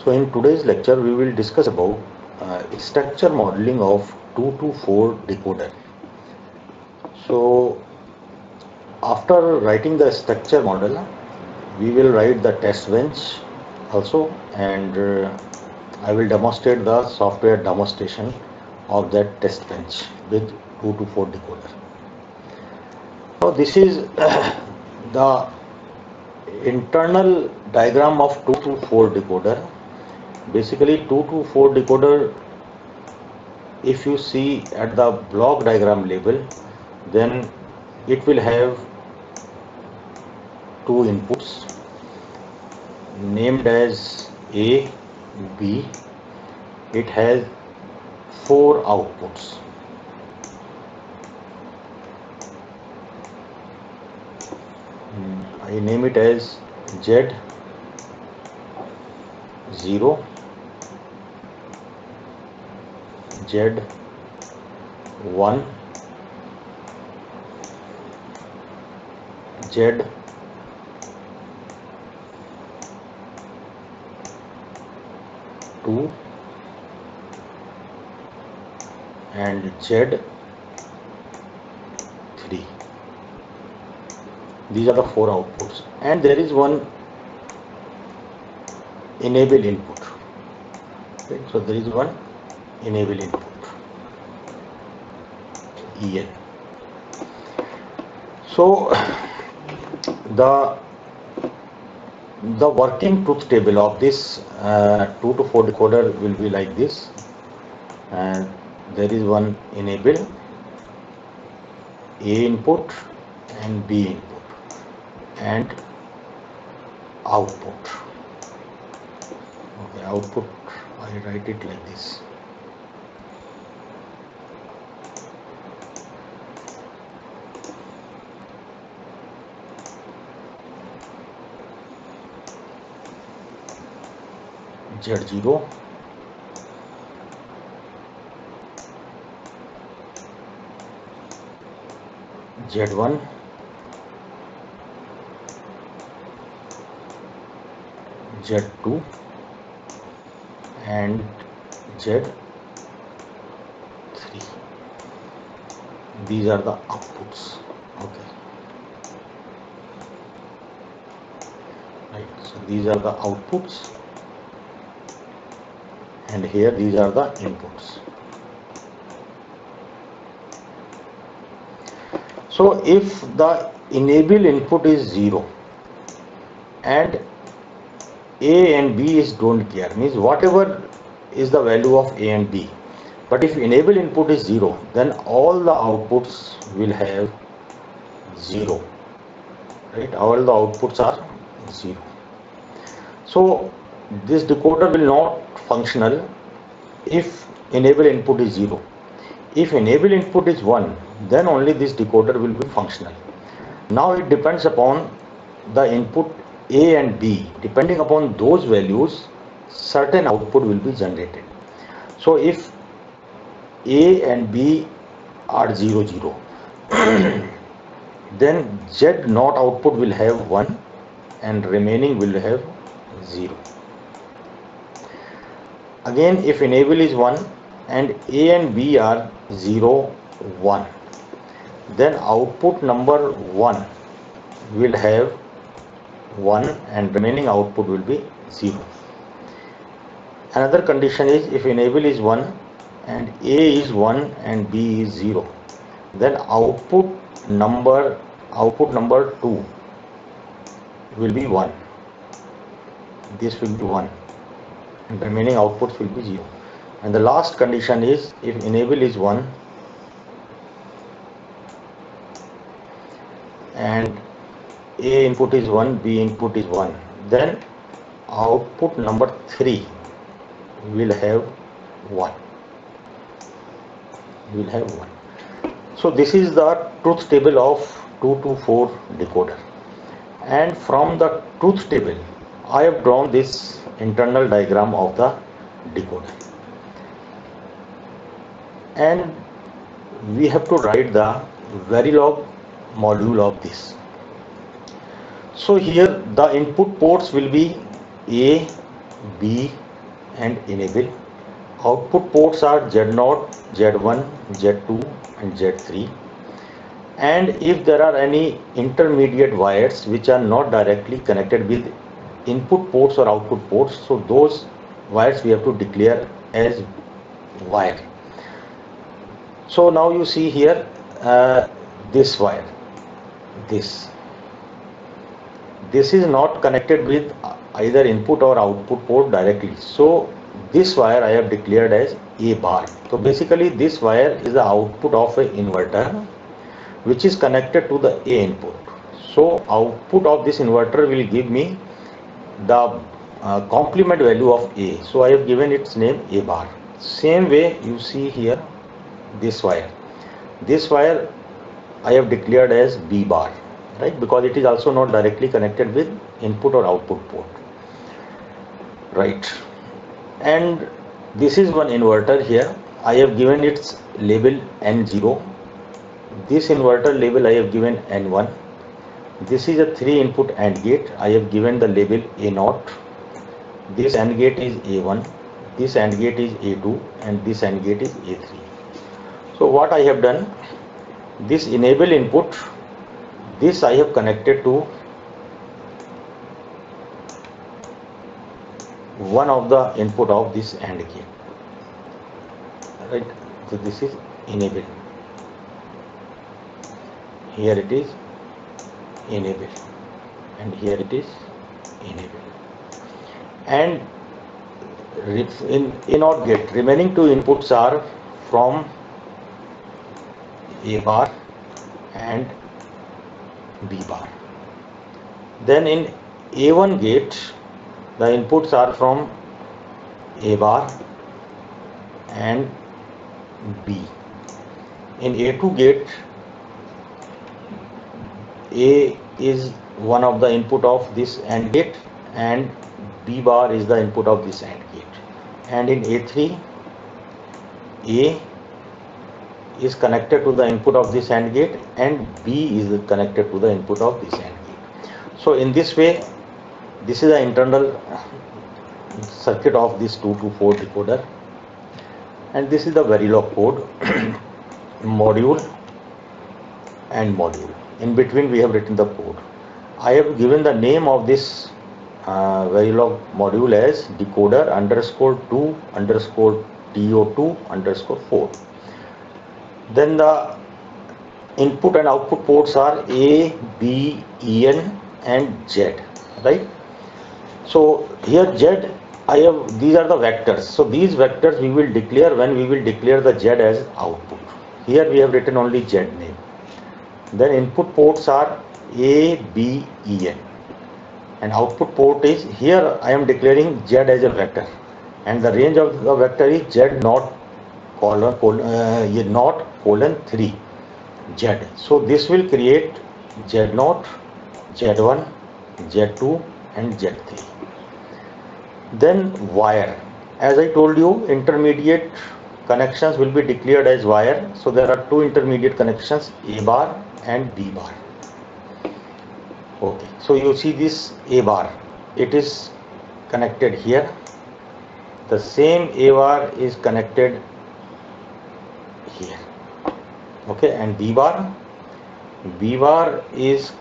So in today's lecture we will discuss about structure modeling of 2 to 4 decoder. So after writing the structure model, we will write the test bench also, and I will demonstrate the software demonstration of that test bench with 2 to 4 decoder. So this is the internal diagram of 2 to 4 decoder. Basically 2 to 4 decoder, if you see at the block diagram level, then it will have two inputs named as A, B. It has 4 outputs. I name it as Z0, Z1, Z2, and Z3. These are the 4 outputs, and there is one enable input. Okay, so there is one enable input, EN. So the working truth table of this 2 to 4 decoder will be like this, and there is one enable, A input and B input, and output. Okay, output, I write it like this. Z0, Z1, Z2, and Z3. These are the outputs. Okay, right. So these are the outputs, and here these are the inputs. So if the enable input is 0 and A and B is don't care, means whatever is the value of A and B, but if enable input is 0, then all the outputs will have 0, right? All the outputs are 0. So this decoder will not functional if enable input is 0. If enable input is 1, then only this decoder will be functional. Now it depends upon the input A and B. Depending upon those values, certain output will be generated. So if A and B are 0, 0, then Z0 output will have 1 and remaining will have 0. Again, if enable is 1 and A and B are 0, 1, then output number 1 will have 1 and remaining output will be 0. Another condition is if enable is 1 and A is 1 and B is 0, then output number 2 will be 1. This will be 1 and remaining outputs will be 0. And the last condition is if enable is 1 and A input is 1, B input is 1, then output number 3 will have 1. Will have 1. So this is the truth table of 2 to 4 decoder, and from the truth table I have drawn this internal diagram of the decoder, and we have to write the Verilog module of this. So here the input ports will be A, B, and enable. Output ports are Z0, Z1, Z2 and Z3. And if there are any intermediate wires which are not directly connected with input ports or output ports, so those wires we have to declare as wire. So now you see here this wire, this is not connected with either input or output port directly. So this wire I have declared as A bar. So basically this wire is the output of an inverter which is connected to the A input. So output of this inverter will give me the complement value of A. So I have given its name A bar. Same way you see here this wire. This wire I have declared as B bar, right? Because it is also not directly connected with input or output port, right? And this is one inverter here. I have given its label N0. This inverter label I have given N1. This is a 3-input AND gate. I have given the label A0. This AND gate is A1. This AND gate is A2 and this AND gate is A3. So what I have done, this enable input, this I have connected to one of the input of this AND gate, right? So this is enable. Here it is enable and here it is enable. And in OR gate remaining two inputs are from A bar and B bar. Then in A1 gate the inputs are from A bar and B. In A2 gate A is one of the input of this AND gate and B bar is the input of this AND gate. And in A3 A is connected to the input of this AND gate and B is connected to the input of this AND gate. So in this way, this is the internal circuit of this 2 to 4 decoder, and this is the Verilog code module and module. In between we have written the code. I have given the name of this Verilog module as decoder underscore 2 underscore TO2 underscore 4. Then the input and output ports are A, B, En and Z, right? So here Z, these are the vectors. So these vectors we will declare when we will declare the Z as output. Here we have written only Z name. Then input ports are A, B, En. And output port is, here I am declaring Z as a vector. And the range of the vector is Z not colon 3 Z. So this will create Z0, Z1, Z2 and Z3. Then wire. As I told you, intermediate connections will be declared as wire. So there are two intermediate connections, A bar and B bar. Okay, so you see this A bar, it is connected here. The same A bar is connected here. Okay, and B bar is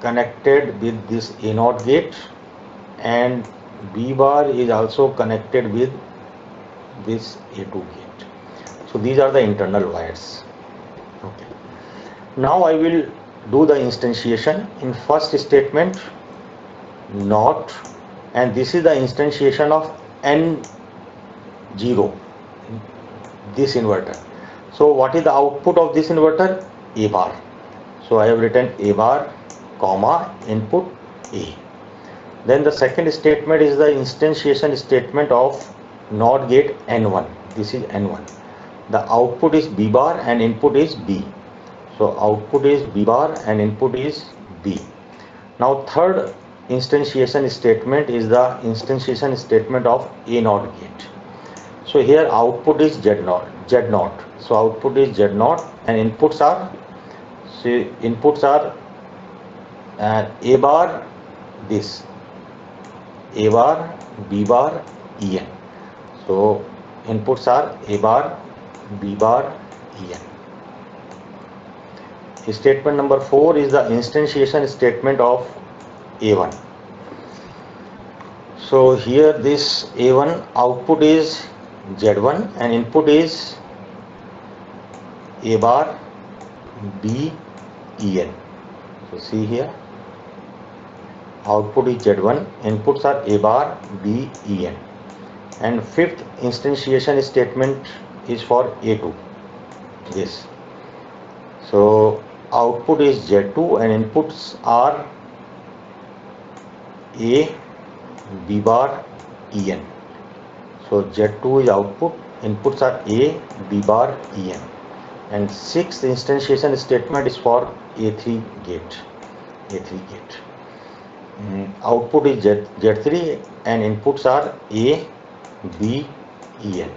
connected with this A0 gate and B bar is also connected with this A2 gate. So these are the internal wires. Okay. Now I will do the instantiation. In first statement not, and this is the instantiation of N0, this inverter. So what is the output of this inverter? A bar. So I have written A bar comma input A. Then the second statement is the instantiation statement of NOT gate N1. This is N1. The output is B bar and input is B. So output is B bar and input is B. Now third instantiation statement is the instantiation statement of A0 gate. So here output is Z0. So output is Z0 and inputs are, A bar, this A bar, B bar, En. So inputs are A bar, B bar, En. Statement number 4 is the instantiation statement of A1. So here this A1 output is Z1 and input is A bar, B, En. So see here, output is Z1, inputs are A bar, B, En. And fifth instantiation statement is for A2. This. So output is Z2 and inputs are A, B bar, En. So Z2 is output, inputs are A, B bar, En. And sixth instantiation statement is for A3 gate. Output is Z3 and inputs are A, B, En.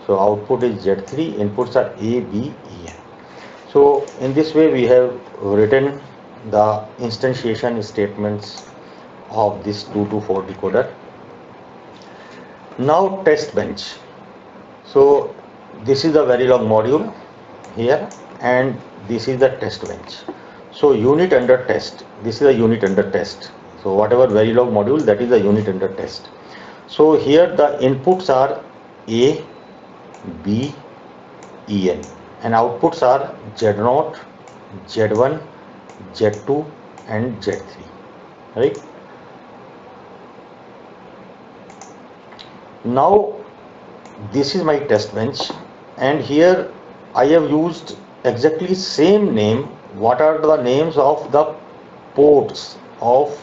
So output is Z3, inputs are A, B, En. So in this way we have written the instantiation statements of this 2 to 4 decoder. Now test bench. So this is a Verilog module here and this is the test bench. So unit under test, this is a unit under test. So whatever Verilog module, that is a unit under test. So here the inputs are A, B, En and outputs are Z0, Z1, Z2 and Z3, right? Now this is my test bench and here I have used exactly same name. What are the names of the ports of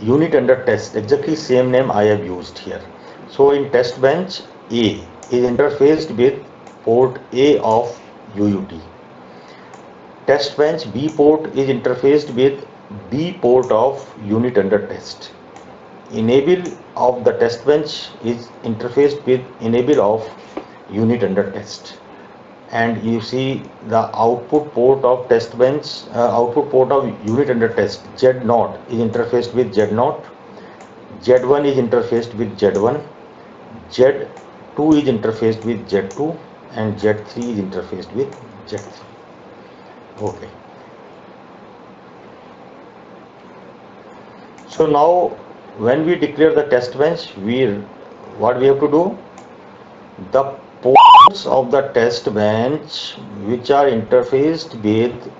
unit under test? Exactly same name I have used here. So in test bench, A is interfaced with port A of UUT. Test bench B port is interfaced with B port of unit under test. Enable of the test bench is interfaced with enable of unit under test. And you see the output port of test bench, output port of unit under test, Z0 is interfaced with Z0, Z1 is interfaced with Z1, Z2 is interfaced with Z2 and Z3 is interfaced with Z3. Okay. So now when we declare the test bench, what we have to do? The ports of the test bench which are interfaced with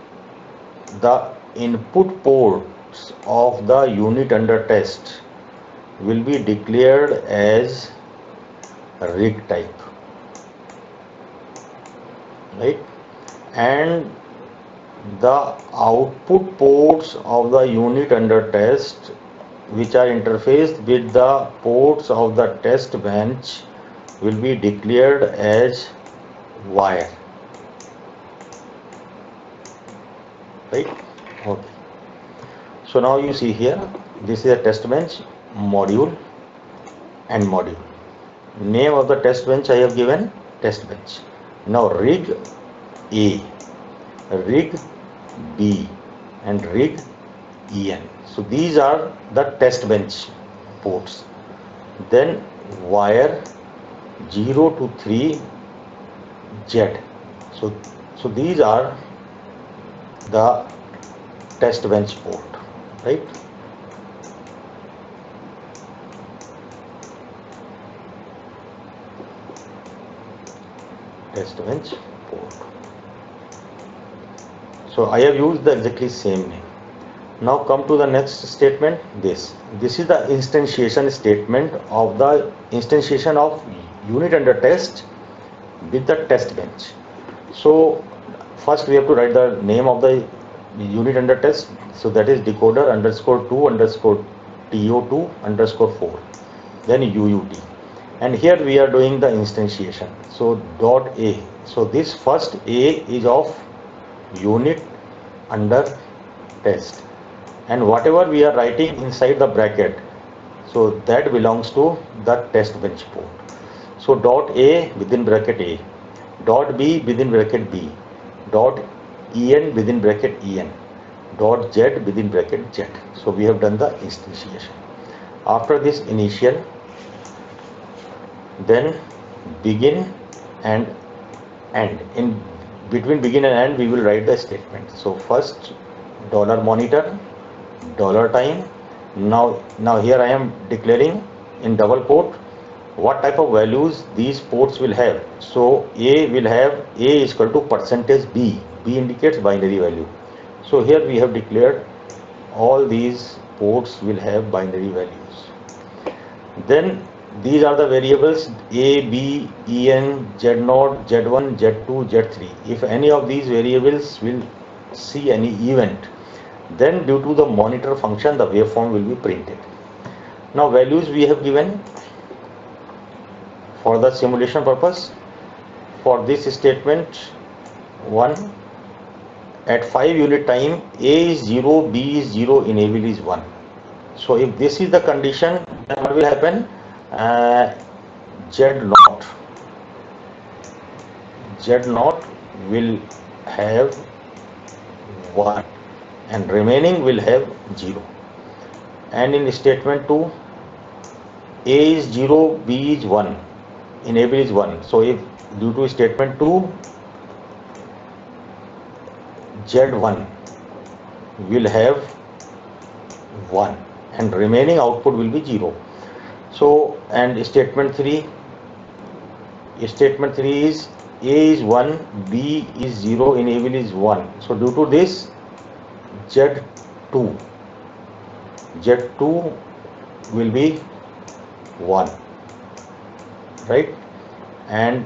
the input ports of the unit under test will be declared as rig type, right? And the output ports of the unit under test which are interfaced with the ports of the test bench will be declared as wire, right? Okay. So now you see here, this is a test bench module and module. Name of the test bench I have given test bench. Now rig A, rig B and rig En. So these are the test bench ports. Then wire 0 to 3 Z. So these are the test bench port, right? Test bench port. So I have used the exactly same name. Now come to the next statement. This is the instantiation statement of the instantiation of unit under test with the test bench. So first we have to write the name of the unit under test. So that is decoder underscore 2 underscore TO2 underscore 4, then UUT. And here we are doing the instantiation. So dot A. So this first A is of unit under test. And whatever we are writing inside the bracket, so that belongs to the test bench port. So dot A within bracket A, dot B within bracket B, dot En within bracket En, dot Z within bracket Z. So we have done the instantiation. After this initial, then begin and end. In between begin and end we will write the statement. So first $monitor, $time. Now here I am declaring in double quote what type of values these ports will have. So A is equal to percentage B. B indicates binary value. So here we have declared all these ports will have binary values. Then these are the variables A, B, En, Z0, Z1, Z2, Z3. If any of these variables will see any event, then due to the monitor function the waveform will be printed. Now values we have given for the simulation purpose. For this statement 1, at 5 unit time A is 0, B is 0, enable is 1. So if this is the condition, then what will happen? Z0 will have 1 and remaining will have 0. And in statement 2, A is 0, B is 1, enable is 1. So if due to statement 2, Z1 will have 1 and remaining output will be 0. So and statement 3 is A is 1, B is 0, enable is 1. So due to this Z2 will be 1, right? And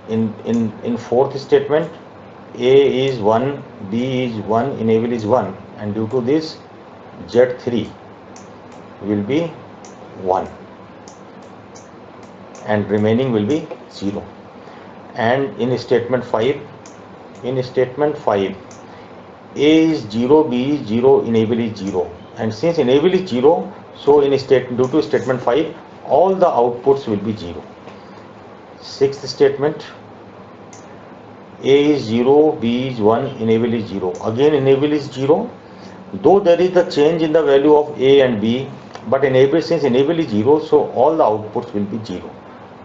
in fourth statement A is 1, B is 1, enable is 1, and due to this Z3 will be 1 and remaining will be 0. And in statement 5 A is 0, B is 0, enable is 0, and since enable is 0, so in due to statement 5 all the outputs will be 0. Sixth statement A is 0, B is 1, enable is 0. Again enable is 0, though there is the change in the value of A and B, but enable, since enable is 0, so all the outputs will be 0.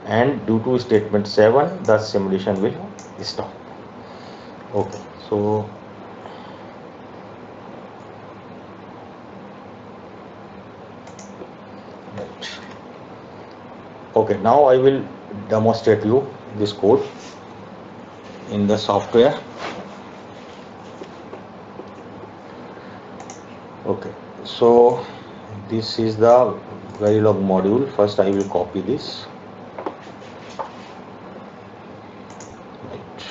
And due to statement 7 the simulation will stop. Okay, so right. Okay, now I will demonstrate you this code in the software. Okay, so this is the Verilog module. First I will copy this. Right.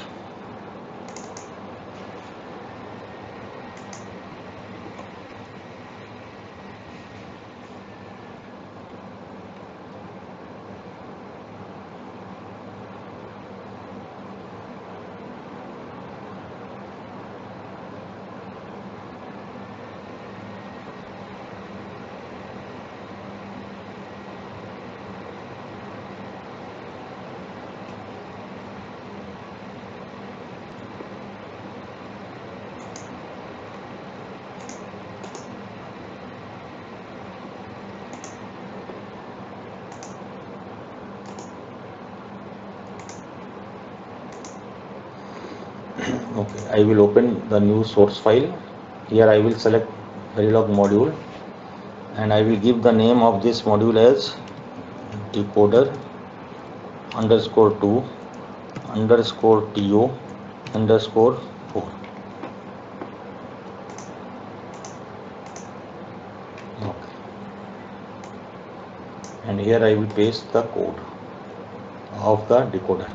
Okay, I will open the new source file. Here I will select Verilog module and I will give the name of this module as decoder _2 _to _4. Okay. And here I will paste the code of the decoder.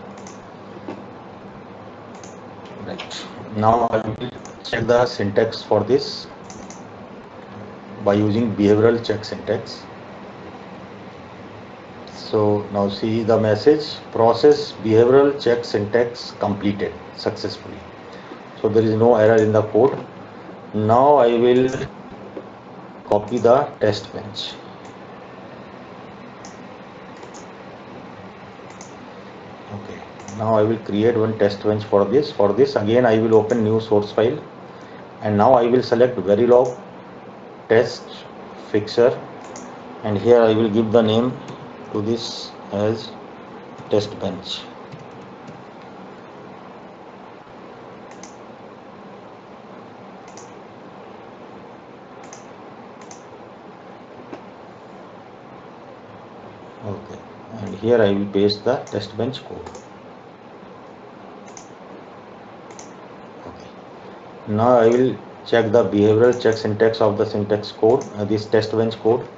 Right. Now I will check the syntax for this by using behavioral check syntax. So now see the message, process behavioral check syntax completed successfully. So there is no error in the code. Now I will copy the test bench. Okay, now I will create one test bench for this. For this again I will open new source file and now I will select Verilog test fixer and here I will give the name to this as test bench. Okay, and here I will paste the test bench code. Okay, now I will check the behavioral check syntax of the syntax code, this test bench code.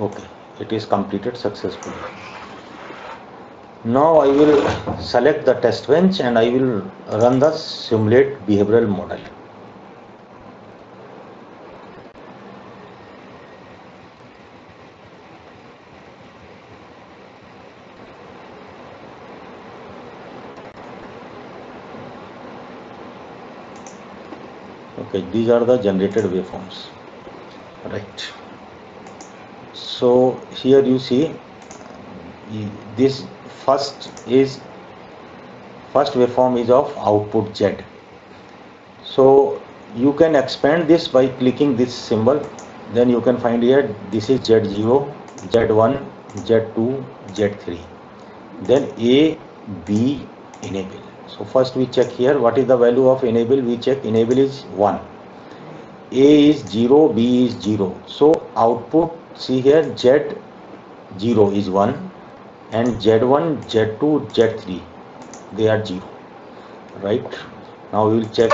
Okay, it is completed successfully. Now I will select the test bench and I will run the simulate behavioral model. Okay, these are the generated waveforms, right? So here you see this first waveform is of output Z. So you can expand this by clicking this symbol, then you can find here this is Z0, Z1, Z2, Z3, then A, B, enable. So first we check here what is the value of enable. We check enable is 1, A is 0, B is 0. So output, see here Z0 is 1 and Z1, Z2, Z3 they are 0, right? Now we will check.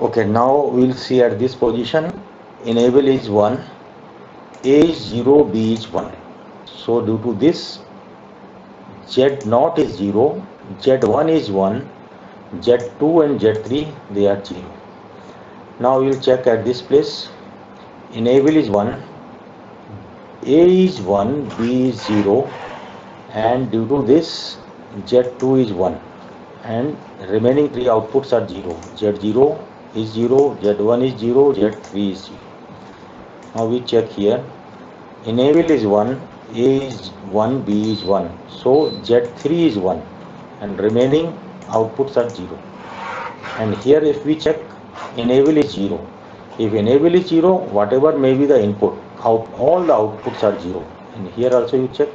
Okay, now we'll see at this position enable is 1, A is 0, B is 1. So due to this Z0 is 0, Z1 is 1, Z2 and Z3 they are 0. Now we'll check at this place. Enable is 1, A is 1, B is 0, and due to this Z2 is 1 and remaining three outputs are 0. Z0 is 0, Z1 is 0, Z3 is 0. Now we check here. Enable is 1, A is 1, B is 1. So Z3 is 1 and remaining outputs are 0. And here if we check, enable is 0. If enable is 0, whatever may be the input, all the outputs are 0. And here also you check,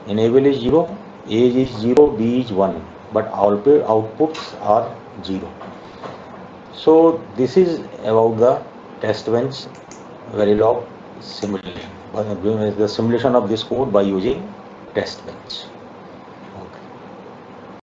enable is 0, A is 0, B is 1, but all outputs are 0. So this is about the test bench Verilog simulation, the simulation of this code by using test bench.